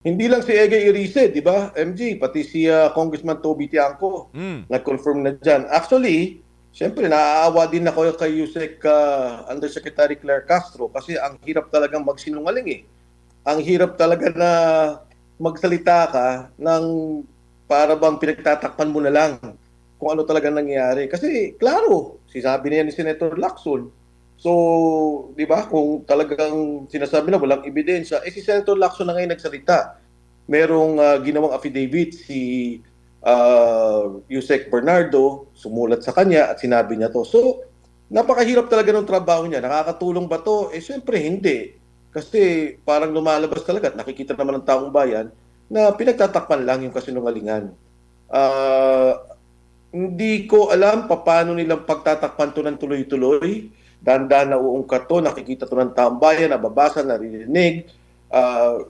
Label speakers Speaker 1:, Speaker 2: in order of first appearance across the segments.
Speaker 1: Hindi lang si Ege Irice, di ba, MG, pati si Congressman Toby Tiangco,
Speaker 2: Mm.
Speaker 1: nag-confirm na dyan. Actually, siyempre, naaawa din ako kay Yusek Undersecretary Claire Castro kasi ang hirap talagang magsinungaling eh. Ang hirap talaga na magsalita ka ng para bang pinagtatakpan mo na lang kung ano talaga nangyayari. Kasi, klaro, sinabi niya ni Senator Lacson. So, di ba, kung talagang sinasabi na walang ebidensya, si Senator Lacson na ngayon nagsalita. Merong ginawang affidavit si Yusek Bernardo, sumulat sa kanya at sinabi niya to. So, napakahirap talaga ng trabaho niya. Nakakatulong ba to? Siyempre hindi. Kasi parang lumalabas talaga at nakikita naman ng taong bayan na pinagtatakpan lang yung kasinungalingan. Ah, hindi ko alam paano nilang pagtatakpan to ng tuloy-tuloy. Dahan-dahan na uungkat to, nakikita to ng taong bayan, nababasa, naririnig.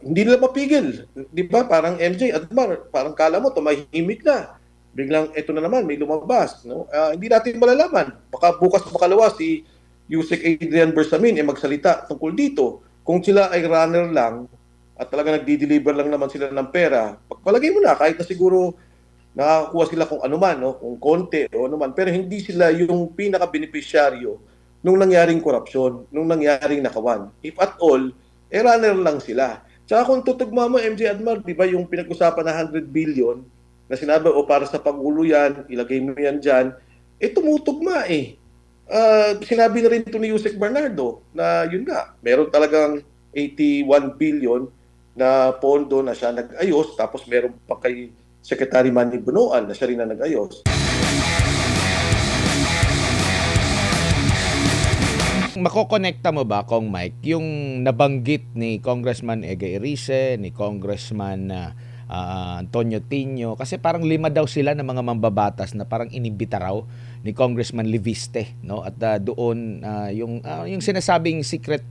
Speaker 1: Hindi nila mapigil. Di ba? Parang MJ, Admar, parang kala mo, tumahimik na. Biglang, ito na naman, may lumabas. No? Hindi natin malalaman. Baka bukas makalawa si Yusek Adrian Bersamin magsalita tungkol dito. Kung sila ay runner lang at talaga nagdi-deliver lang naman sila ng pera, pagpalagay mo na, kahit na siguro nakakakuha sila kung ano man, no? Kung konti o ano man. Pero hindi sila yung pinaka-beneficiaryo nung nangyaring korupsyon, nung nangyaring nakawan. If at all, runner lang sila. Tsaka kung tutugma mo, MJ Admar, di ba yung pinag-usapan na 100 billion na sinabi, o para sa Pangulo yan, ilagay mo yan dyan, tumutugma eh. Sinabi na rin ito ni Yusek Bernardo na yun nga, meron talagang 81 billion na pondo na siya nag-ayos, tapos meron pa kay Secretary Manny Bunuan na siya rin na nag-ayos.
Speaker 2: Makokonekta mo ba, Kong Mike, yung nabanggit ni Congressman Ege Irice, ni Congressman Antonio Tino, kasi parang 5 daw sila ng mga mambabatas na parang inibita raw ni Congressman Liviste, no? At doon yung sinasabing secret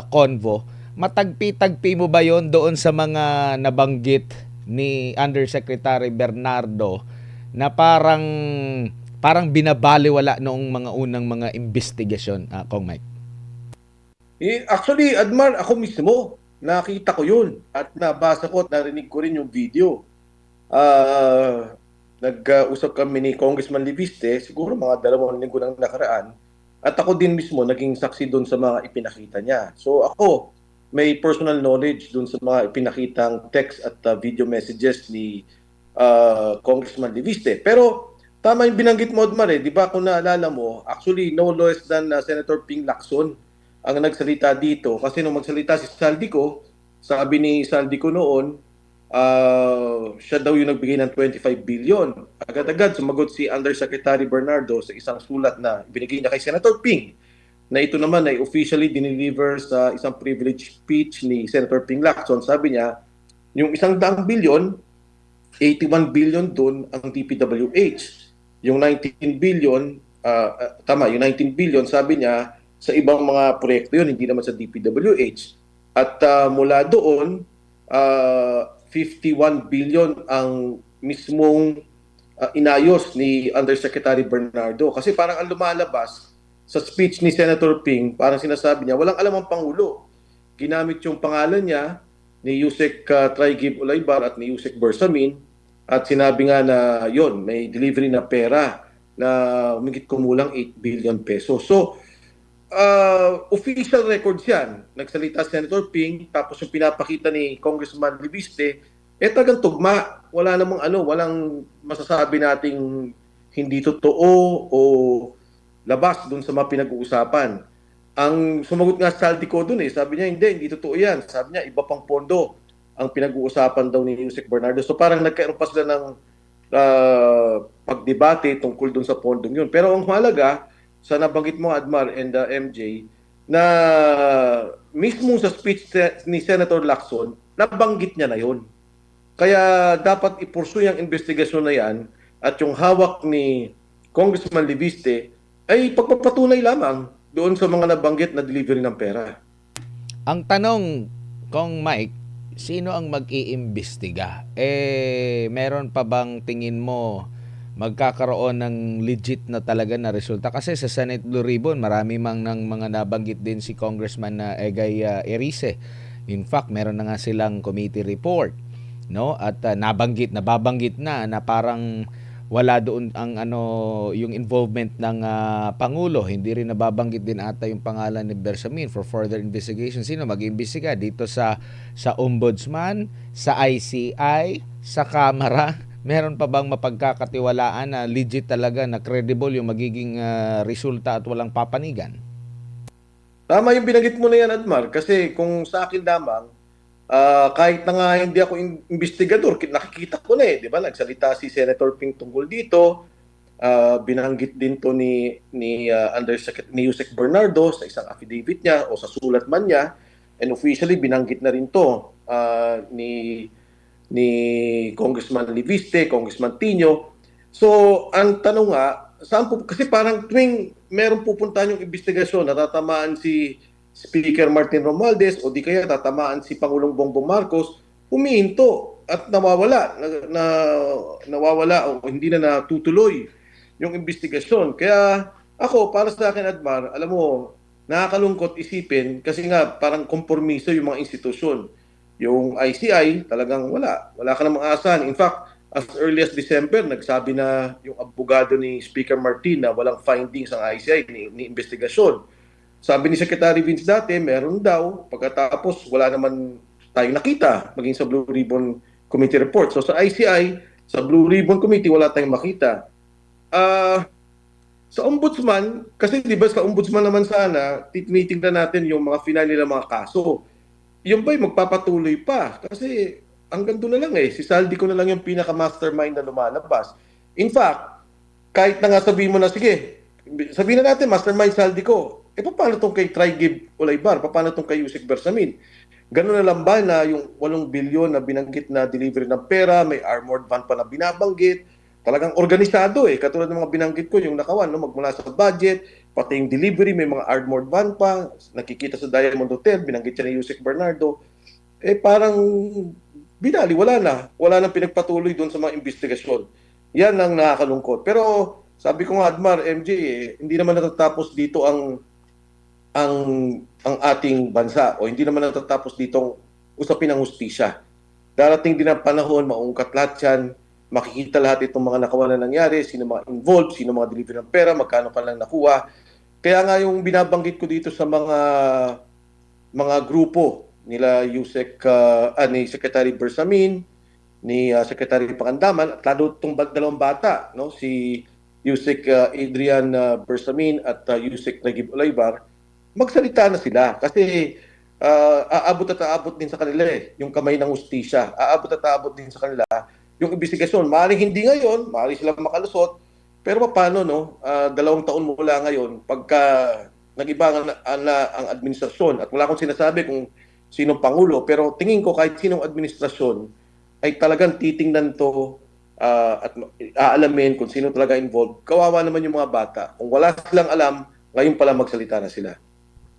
Speaker 2: convo, matagpi-tagpi mo ba yon doon sa mga nabanggit ni Undersecretary Bernardo na parang binabaliwala noong mga unang mga investigasyon, Kong Mike?
Speaker 1: Actually, Admar, ako mismo, nakita ko yun at nabasa ko at narinig ko rin yung video. Nag-usap kami ni Congressman Liviste, siguro mga 2 linggo nang nakaraan, at ako din mismo naging saksi doon sa mga ipinakita niya. So ako, may personal knowledge doon sa mga ipinakitang text at video messages ni Congressman Liviste. Pero tama yung binanggit mo, Odmar, di ba kung naalala mo, actually no less than Senator Ping Lacson ang nagsalita dito. Kasi nung magsalita si Saldico, sabi ni Saldico noon, siya daw yung nagbigay ng 25 billion. Agad-agad sumagot si Undersecretary Bernardo sa isang sulat na binigay niya kay Senator Ping na ito naman ay officially dineliver sa isang privilege speech ni Senator Ping Lacson. Sabi niya, yung 100 billion, 81 billion doon ang DPWH. Yung 19 billion, tama, yung 19 billion, sabi niya, sa ibang mga proyekto yun, hindi naman sa DPWH. At mula doon, 51 billion ang mismong inayos ni Undersecretary Bernardo. Kasi parang ang lumalabas sa speech ni Senator Ping, parang sinasabi niya, walang alam ang Pangulo. Ginamit yung pangalan niya ni Yusek Traigib Ulaybar at ni Yusek Bersamin at sinabi nga na yon may delivery na pera na umigit kumulang 8 billion pesos. So, official records yan. Nagsalita si Senator Ping, tapos yung pinapakita ni Congressman Libiste, talagang tugma. Wala namang walang masasabi nating hindi totoo o labas dun sa mga pinag-uusapan. Ang sumagot nga sa Saldi ko dun sabi niya hindi totoo yan. Sabi niya iba pang pondo ang pinag-uusapan daw ni Yusek Bernardo. So parang nagkaroon pa sila ng pagdebate tungkol dun sa pondong yun. Pero ang mahalaga, sa nabanggit mo Admar and MJ, na mismo sa speech ni Senator Lacson, nabanggit niya na yun. Kaya dapat ipursuy ang investigasyon na yan at yung hawak ni Congressman Liviste ay pagpapatunay lamang doon sa mga nabanggit na delivery ng pera.
Speaker 2: Ang tanong, Kong Mike, sino ang mag-iimbestiga? Meron pa bang tingin mo magkakaroon ng legit na talaga na resulta? Kasi sa Senate Blue Ribbon, marami mang ng mga nabanggit din si Congressman na Egay Erice. In fact, meron na nga silang committee report, no? At nababanggit na parang wala doon ang yung involvement ng pangulo. Hindi rin nababanggit din ata yung pangalan ni Bersamin for further investigation. Sino mag-iimbestiga dito sa ombudsman, sa ICI, sa Kamara? Meron pa bang mapagkakatiwalaan na legit talaga, na credible yung magiging resulta at walang papanigan?
Speaker 1: Tama yung binanggit mo na yan, Admar, kasi kung sa akin lamang, kahit na nga hindi ako investigador, nakikita ko na di ba? Nagsalita si Senator Ping tungkol dito, binanggit din to ni Yusek Bernardo sa isang affidavit niya o sa sulat man niya, and officially binanggit na rin to ni Congressman Liviste, Congressman Tino. So, ang tanong nga, kasi parang tuwing meron pupuntahan yung investigasyon, natatamaan si Speaker Martin Romualdez o di kaya tatamaan si Pangulong Bongbong Marcos, humihinto at nawawala o hindi na natutuloy yung investigasyon. Kaya ako, para sa akin, Admar, alam mo, nakakalungkot isipin kasi nga parang kompromiso yung mga institusyon. Yung ICI, talagang wala ka namang asahan. In fact, as early as December, nagsabi na yung abogado ni Speaker Martin na walang findings ang ICI ni investigasyon. Sabi ni Secretary Vince dati, meron daw. Pagkatapos, wala naman tayong nakita, maging sa Blue Ribbon Committee report. So sa ICI, sa Blue Ribbon Committee, wala tayong makita. Sa ombudsman, kasi di ba sa ombudsman naman sana, tinitingnan natin yung mga final nila mga kaso. Yung ba'y magpapatuloy pa? Kasi hanggang doon na lang si Saldi ko na lang yung pinaka-mastermind na lumalabas. In fact, kahit na nga sabihin mo na, sige, sabihin na natin, mastermind Saldi ko, paano itong kay Trigib Olaybar? Paano itong kay Yusek Bersamin? Ganun na lang ba na yung 8 bilyon na binanggit na delivery ng pera, may armored van pa na binabanggit, talagang organisado katulad ng mga binanggit ko, yung nakawan, magmula sa budget, pati yung delivery, may mga armored van pa, nakikita sa Diamond Hotel, binanggit siya ni Yusek Bernardo, parang binali, wala nang pinagpatuloy doon sa mga investigasyon. Yan ang nakakalungkot. Pero sabi ko nga, Admar, MJ, hindi naman natatapos dito ang ating bansa o hindi naman natatapos dito usapin ng hustisya. Darating din ang panahon, maungkat lahat yan, makikita lahat itong mga nakawan na nangyari, sino mga involved, sino mga delivery ng pera, magkano pa lang nakuha. Kaya nga yung binabanggit ko dito sa mga grupo nila ni Secretary Bersamin, ni Secretary Pangandaman, at lalo itong dalawang bata, si Yusek Adrian Bersamin at Yusek Trigib Olaybar, magsalita na sila. Kasi aabot at aabot din sa kanila yung kamay ng hustisya. Aabot at aabot din sa kanila yung investigasyon. Maaaring hindi ngayon, maaaring sila makalusot, pero paano, 2 taon mula ngayon, pagka nag-iba ang administrasyon, at wala akong sinasabi kung sinong Pangulo, pero tingin ko kahit sinong administrasyon, ay talagang titingnan to at aalamin kung sino talaga involved. Kawawa naman yung mga bata. Kung wala silang alam, ngayon pala magsalita na sila.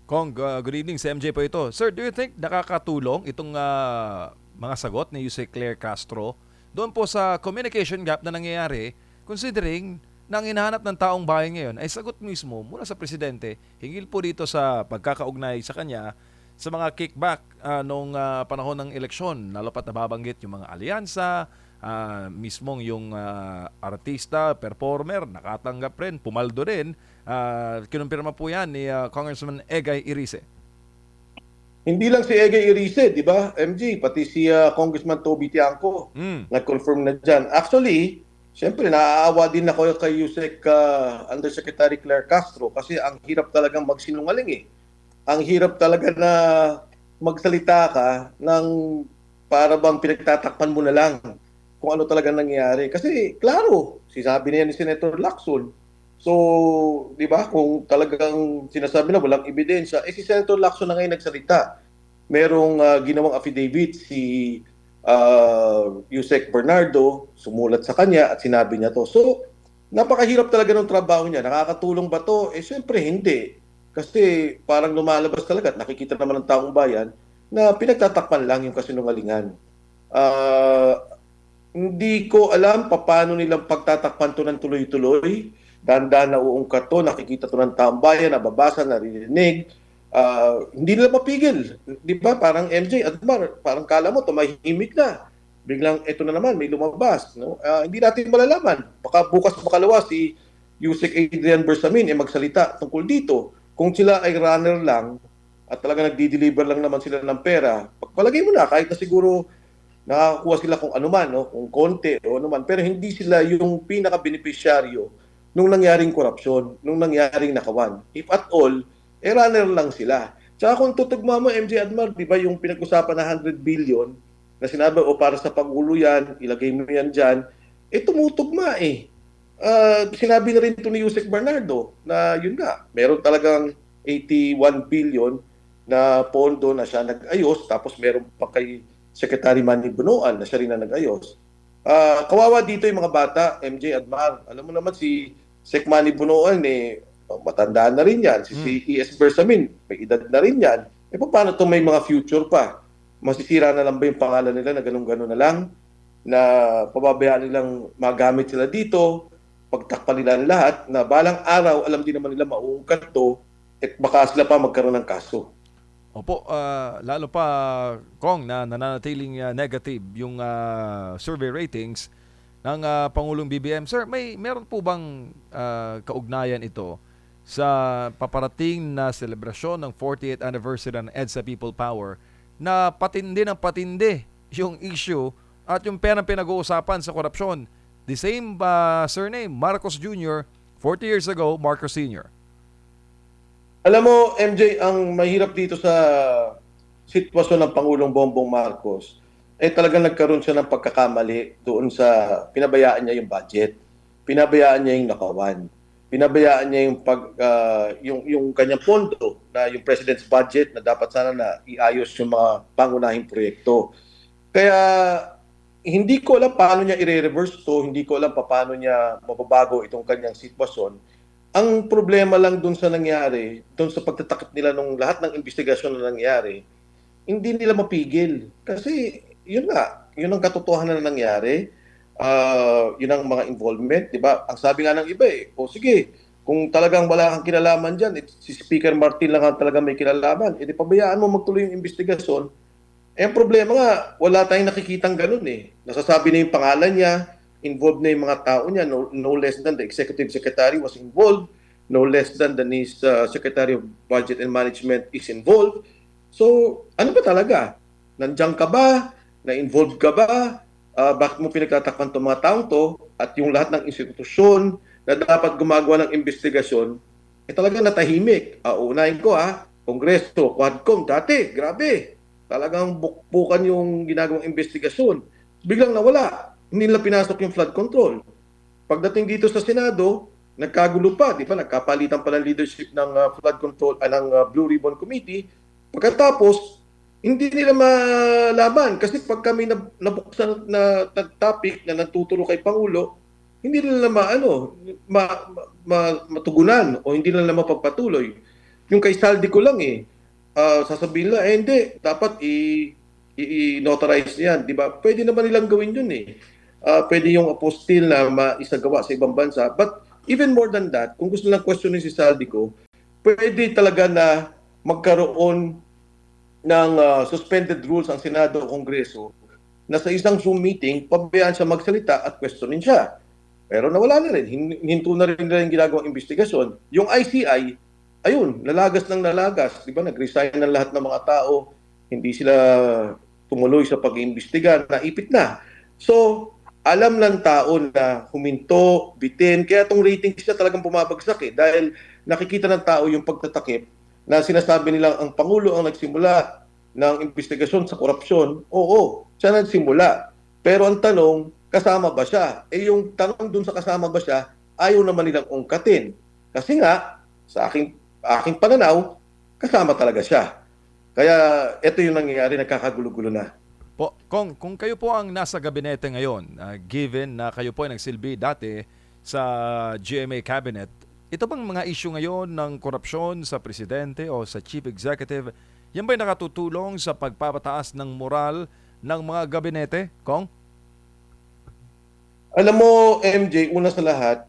Speaker 3: Kong, good evening. Si MJ po ito. Sir, do you think nakakatulong itong mga sagot ni Yusek Claire Castro doon po sa communication gap na nangyayari, considering na ang hinahanap ng taong bayan ngayon ay sagot mismo mula sa presidente hinggil po dito sa pagkakaugnay sa kanya sa mga kickback nung panahon ng eleksyon, lalo pat nababanggit yung mga alyansa, mismong yung artista, performer, nakatanggap rin, pumaldo rin. Kinumpirma po yan ni Congressman Egay Irice.
Speaker 1: Hindi lang si Egay Irice, di ba, MG, pati si Congressman Toby Tiangco, nag-confirm na dyan. Actually, siyempre, naaawa din ako kay Yusek Undersecretary Claire Castro kasi ang hirap talagang magsinungaling Ang hirap talaga na magsalita ka ng para bang pinagtatakpan mo na lang kung ano talaga nangyayari. Kasi, klaro, sinabi niya ni Senator Lacson. So, di ba, kung talagang sinasabi na walang ebidensya, si Senator Lacson na ngayon nagsalita. Merong ginawang affidavit si Yusek Bernardo, sumulat sa kanya at sinabi niya to. So, napakahirap talaga ng trabaho niya. Nakakatulong ba to? Siyempre hindi. Kasi parang lumalabas talaga at nakikita naman ng taong bayan na pinagtatakpan lang yung kasinungalingan. Hindi ko alam paano nilang pagtatakpan to ng tuloy-tuloy. Dahan-dahan na uungkat to, nakikita to ng taong bayan, nababasa, naririnig. Hindi nila mapigil. Di ba? Parang MJ, Admar, parang kala mo, tumahimik na. Biglang, eto na naman, may lumabas. No? Hindi natin malalaman. Baka bukas makalawa si Yusek Adrian Bersamin magsalita tungkol dito. Kung sila ay runner lang at talaga nagdi-deliver lang naman sila ng pera, pagpalagay mo na, kahit na siguro nakakakuha sila kung ano man, no? Kung konti o ano man, pero hindi sila yung pinaka-beneficiaryo nung nangyaring korupsyon, nung nangyaring nakawan. If at all, runner lang sila. Tsaka kung tutugma mo, MJ Admar, di ba yung pinag-usapan na 100 billion na sinabi, o para sa Pangulo yan, ilagay mo yan dyan, tumutugma eh. Sinabi na rin ito ni Yusek Bernardo na yun nga, meron talagang 81 billion na pondo na siya nag-ayos, tapos meron pa kay Secretary Manny Bunuan na siya rin na nag-ayos. Kawawa dito yung mga bata, MJ Admar. Alam mo naman si Sec Manny Bunuan, matandaan na rin yan. Si E.S. Bersamin, may edad na rin yan. Paano itong may mga future pa? Masisira na lang ba yung pangalan nila na ganun-ganun na lang? Na pababayaan nilang magamit sila dito, pagtakpan nila ang lahat, na balang araw, alam din naman nila mauungkat to, at baka sila pa magkaroon ng kaso.
Speaker 3: Opo, lalo pa, Kong, na nananatiling negative yung survey ratings ng Pangulong BBM. Sir, meron po bang kaugnayan ito sa paparating na selebrasyon ng 48th anniversary ng EDSA People Power na patindi ng patindi yung issue at yung perang pinag-uusapan sa korupsyon? The same surname, Marcos Jr., 40 years ago, Marcos Sr.
Speaker 1: Alam mo, MJ, ang mahirap dito sa sitwasyon ng Pangulong Bongbong Marcos, talagang nagkaroon siya ng pagkakamali doon sa pinabayaan niya yung budget. Pinabayaan niya yung nakawan. Pinabayaan niya yung kanyang pondo na yung President's budget na dapat sana na iayos yung mga pangunahing proyekto. Kaya hindi ko alam paano niya i-reverse to, hindi ko alam paano niya mababago itong kanyang sitwasyon. Ang problema lang dun sa nangyari, dun sa pagtatakip nila nung lahat ng investigasyon na nangyari, hindi nila mapigil. Kasi yun nga, yun ang katotohanan na nangyari. Yun ang mga involvement, di ba? Ang sabi nga ng iba o sige, kung talagang wala kang kinalaman dyan, si Speaker Martin lang ang talagang may kinalaman, di pabayaan mo magtuloy yung investigasyon. Ang problema nga, wala tayong nakikitang ganun eh. Nasasabi na yung pangalan niya, involved na yung mga tao niya, no less than the executive secretary was involved, no less than his secretary of budget and management is involved. So, ano ba talaga? Nandiyan ka ba? Na-involved ka ba? Bakit mo pinagtatakpan itong mga taong to? At yung lahat ng institusyon na dapat gumagawa ng investigasyon, talaga natahimik. Unahin ko Kongreso, Quadcom, dati, grabe. Talagang bukbukan yung ginagawang investigasyon. Biglang nawala. Hindi nila pinasok yung flood control. Pagdating dito sa Senado, nagkagulo pa, di ba? Nagkapalitan pa ng leadership ng flood control, ng Blue Ribbon Committee. Pagkatapos, hindi nila malaman kasi pag kami nabuksan na topic na natuturo kay Pangulo, hindi nila matugunan o hindi nila mapagpatuloy. Yung kay Saldi ko lang sasabihin nila, hindi, dapat i-notarize yan, di ba? Pwede naman nilang gawin yun pwede yung apostil na maisagawa sa ibang bansa. But even more than that, kung gusto lang questionin si Saldico, pwede talaga na magkaroon ng suspended rules ang Senado o Kongreso na sa isang Zoom meeting, pabayaan siya magsalita at questionin siya. Pero nawala na rin. Hinto na rin nila yung ginagawang investigasyon. Yung ICI, ayun, nalagas ng nalagas. Di ba? Nag-resign ng lahat ng mga tao. Hindi sila tumuloy sa pag-iimbestiga. Naipit na. So, alam ng tao na huminto, bitin, kaya itong ratings niya talagang bumabagsak dahil nakikita ng tao yung pagtatakip na sinasabi nilang ang Pangulo ang nagsimula ng investigasyon sa korupsyon. Oo, siya nagsimula. Pero ang tanong, kasama ba siya? Yung tanong dun sa kasama ba siya, ayaw naman nilang ungkatin. Kasi nga, sa aking pananaw, kasama talaga siya. Kaya ito yung nangyayari, nagkakagulo-gulo na.
Speaker 3: Po, kung kayo po ang nasa gabinete ngayon, given na kayo po ay nagsilbi dati sa GMA cabinet, ito bang mga issue ngayon ng korupsyon sa presidente o sa chief executive, yan ba'y nakatutulong sa pagpapataas ng moral ng mga gabinete, Kong?
Speaker 1: Alam mo, MJ, una sa lahat,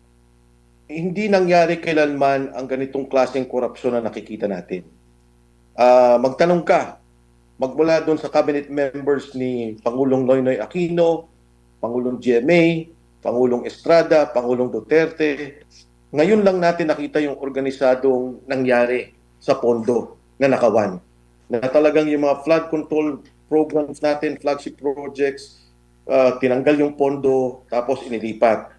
Speaker 1: hindi nangyari kailanman ang ganitong klaseng korupsyon na nakikita natin. magtanong ka, magmula doon sa cabinet members ni Pangulong Noynoy Aquino, Pangulong GMA, Pangulong Estrada, Pangulong Duterte. Ngayon lang natin nakita yung organisadong nangyari sa pondo na nakawan. Na talagang yung mga flood control programs natin, flagship projects, tinanggal yung pondo tapos inilipat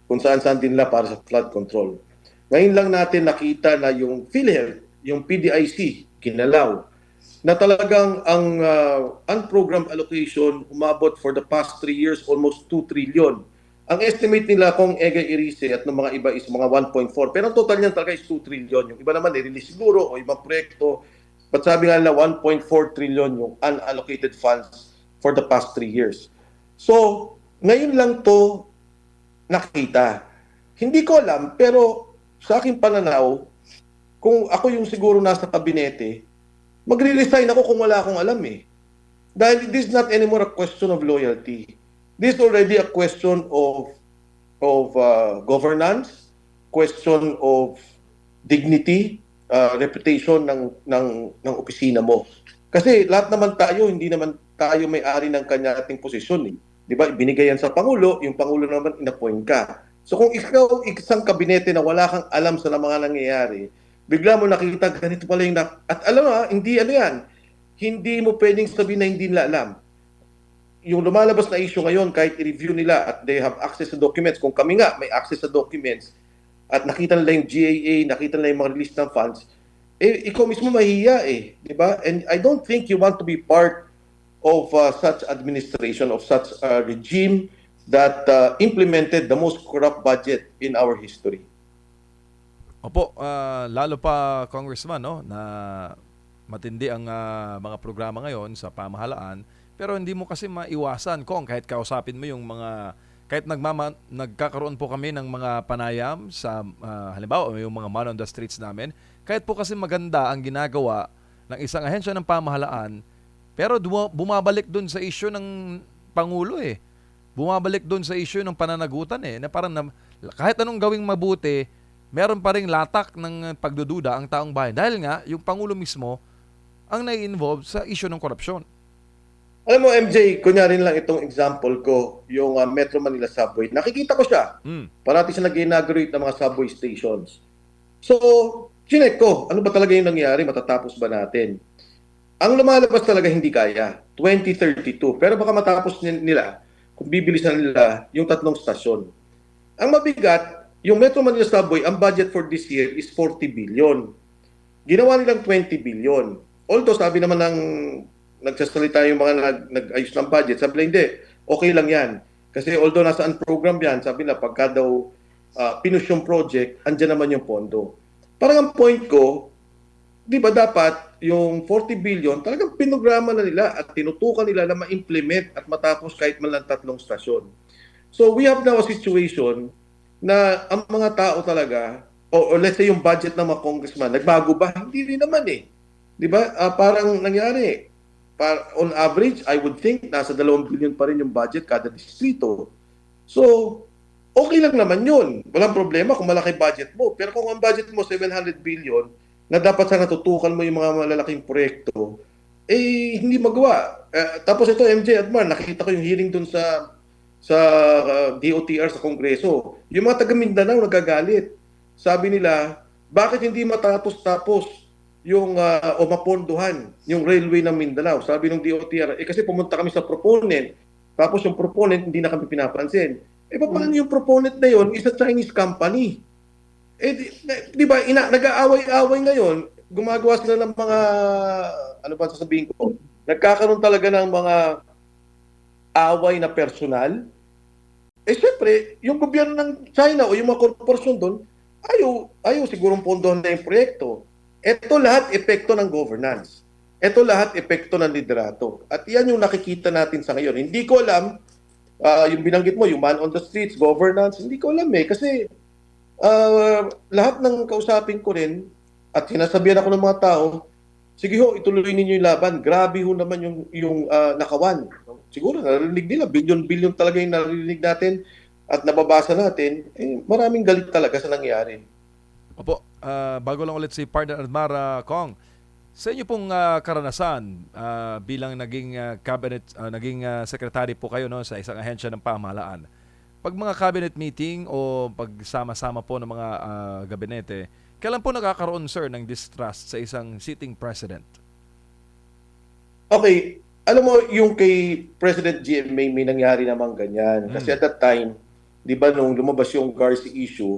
Speaker 1: kung saan-saan din nila para sa flood control. Ngayon lang natin nakita na yung PhilHealth, yung PDIC, kinalaw, na talagang ang unprogrammed allocation umabot for the past 3 years almost 2 trillion. Ang estimate nila kung Egay Erice at ng mga iba is mga 1.4. Pero ang total niyan talaga is 2 trillion. Yung iba naman i-release siguro o ibang proyekto. But sabi nga nila 1.4 trillion yung unallocated funds for the past 3 years. So, ngayon lang to nakita. Hindi ko alam, pero sa aking pananaw, kung ako yung siguro nasa kabinete, magre-resign ako kung wala akong alam eh. Dahil this is not anymore a question of loyalty. This is already a question of governance, question of dignity, reputation ng opisina mo. Kasi lahat naman tayo, hindi naman tayo may-ari ng ating posisyon eh. 'Di ba? Ibinigay yan sa Pangulo, yung Pangulo naman inappoint ka. So kung ikaw isang kabinete na wala kang alam sa mga nangyayari, bigla mo nakikita ganito pala yung at alam mo, hindi ano yan, hindi mo pwedeng sabihin na hindi nila alam. Yung lumalabas na issue ngayon, kahit i-review nila at they have access to documents, kung kami nga may access sa documents at nakita nila yung GAA, nakita nila yung mga release ng funds, ikaw mismo mahihiya eh, di ba? And I don't think you want to be part of such administration, of such regime that implemented the most corrupt budget in our history.
Speaker 3: Opo, lalo pa Congressman no na matindi ang mga programa ngayon sa pamahalaan, pero hindi mo kasi maiwasan kung kahit kausapin mo yung mga kahit nagkakaroon po kami ng mga panayam sa halimbawa yung mga man on the streets namin, kahit po kasi maganda ang ginagawa ng isang ahensya ng pamahalaan, pero bumabalik dun sa issue ng Pangulo eh. Bumabalik dun sa issue ng pananagutan eh, na parang kahit anong gawing mabuti, meron pa ring latak ng pagdududa ang taong bayan. Dahil nga, yung Pangulo mismo ang nai-involve sa issue ng korupsyon.
Speaker 1: Alam mo, MJ, kunyari lang itong example ko, yung Metro Manila Subway. Nakikita ko siya. Parati siya nag-inaugurate ng mga subway stations. So, chinek ko, ano ba talaga yung nangyari? Matatapos ba natin? Ang lumalabas talaga hindi kaya, 2032. Pero baka matapos nila, kung bibilisan nila, yung 3 stasyon. Ang mabigat, yung Metro Manila Subway, ang budget for this year is 40 billion. Ginawa nilang 20 billion. Although sabi naman ng nagsasalita yung mga nag-ayos ng budget, sabi nila hindi, okay lang yan. Kasi although nasaan program yan, sabi nila pagka daw pinush yung project, andyan naman yung pondo. Parang ang point ko, di ba dapat yung 40 billion, talagang pinograma na nila at tinutukan nila na ma-implement at matapos kahit man lang 3 stasyon. So we have now a situation na ang mga tao talaga, o let's say yung budget ng mga congressman, nagbago ba? Hindi rin naman eh. Di ba? Parang nangyari. On average, I would think nasa 2 billion pa rin yung budget kada distrito. So, okay lang naman yun. Walang problema kung malaki budget mo. Pero kung ang budget mo 700 billion, na dapat sana tutukan mo yung mga malalaking proyekto, hindi magawa. Tapos ito, MJ at Mar, nakikita ko yung hearing dun sa DOTR sa Kongreso. Yung mga taga Mindanao nagagalit. Sabi nila, bakit hindi matapos-tapos yung o mapondohan yung railway ng Mindanao? Sabi ng DOTR, kasi pumunta kami sa proponent, tapos yung proponent hindi na kami pinapansin. Paano yung proponent na yun is a Chinese company? Di ba, nag-aaway-aaway ngayon, gumagawa sila ng mga, ano ba sasabihin ko, nagkakaroon talaga ng mga away na personal. Siyempre, yung gobyerno ng China o yung mga korporasyon doon, ayaw sigurong pondohan na yung proyekto. Ito lahat epekto ng governance. Ito lahat epekto ng liderato. At yan yung nakikita natin sa ngayon. Hindi ko alam, yung binanggit mo, yung man on the streets, governance, hindi ko alam eh. Kasi lahat ng kausapin ko rin, at sinasabihan ako ng mga tao, sige ho, ituloy ninyo yung laban. Grabe ho naman yung nakawan. Siguro narinig nila, bilyon-bilyon talaga yung narinig natin at nababasa natin. Maraming galit talaga sa nangyari.
Speaker 3: Opo, bago lang ulit si Partner Admar Kong, Sa inyo pong karanasan bilang naging cabinet naging secretary po kayo no sa isang ahensya ng pamahalaan. Pag mga cabinet meeting o pagsama-sama po ng mga gabinete, kailan po nagkakaroon sir ng distrust sa isang sitting president?
Speaker 1: Okay, alam mo, yung kay President GMA may nangyari namang ganyan. Kasi at that time, di ba nung lumabas yung Garci issue,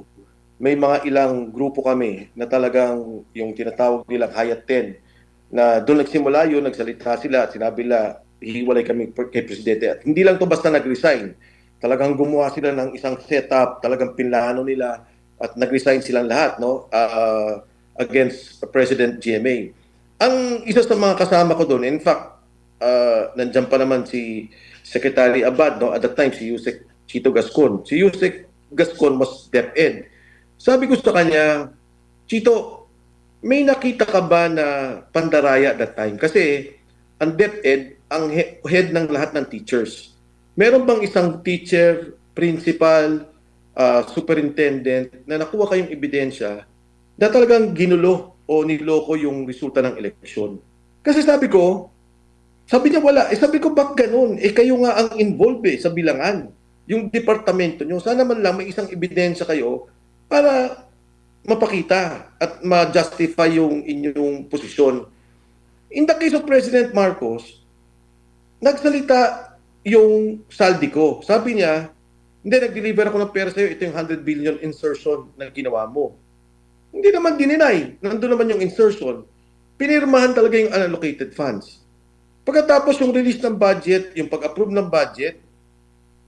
Speaker 1: may mga ilang grupo kami na talagang yung tinatawag nilang Hayat 10, na doon nagsimula yun, nagsalita sila at sinabi nila, hiwalay kami kay Presidente. At hindi lang to basta nag-resign. Talagang gumawa sila ng isang setup, talagang pinlano nila at nag-resign silang lahat no against President GMA. Ang isa sa mga kasama ko doon, in fact, nandiyan pa naman si Secretary Abad, no? At that time, si Yusek Chito Gascon. Si Yusek Gascon was DepEd. Sabi ko sa kanya, Chito, may nakita ka ba na pandaraya at that time? Kasi ang DepEd, ang head ng lahat ng teachers. Meron bang isang teacher, principal, superintendent na nakuha kayong ebidensya na talagang ginulo o niloko yung resulta ng eleksyon? Kasi sabi niya wala. Sabi ko, bak ganun? Kayo nga ang involved sa bilangan. Yung departamento nyo, sana man lang may isang ebidensya kayo para mapakita at ma-justify yung inyong posisyon. In the case of President Marcos, nagsalita yung saldi ko. Sabi niya, hindi, nag-deliver ako ng pera sa'yo, ito yung 100 billion insertion na ginawa mo. Hindi naman dininay. Nandun naman yung insertion. Pinirmahan talaga yung unallocated funds. Pagkatapos yung release ng budget, yung pag-approve ng budget,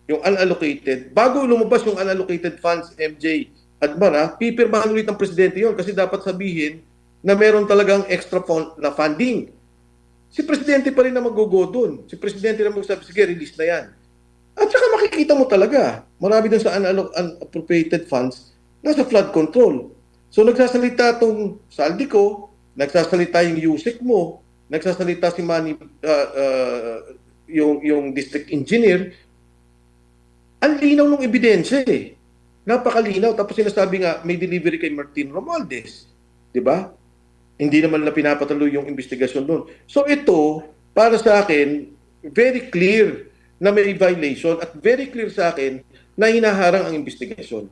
Speaker 1: yung unallocated, bago lumabas yung unallocated funds, MJ at Mara, pipirmahan ulit ng presidente yun kasi dapat sabihin na meron talagang extra na funding. Si presidente pa rin na mag-go doon. Si presidente na magsabi, sige, release na yan. At saka makikita mo talaga, marami doon sa unappropriated funds, nasa flood control. So nagsasalita itong saldi ko, nagsasalita yung Yusek mo, nagsasalita si Manny, yung district engineer. Ang linaw ng ebidensya eh. Napakalinaw. Tapos sinasabi nga, may delivery kay Martin Romualdez. Di ba? Hindi naman na pinapatuloy yung investigasyon doon. So ito, para sa akin, very clear na may violation at very clear sa akin na hinaharang ang investigasyon.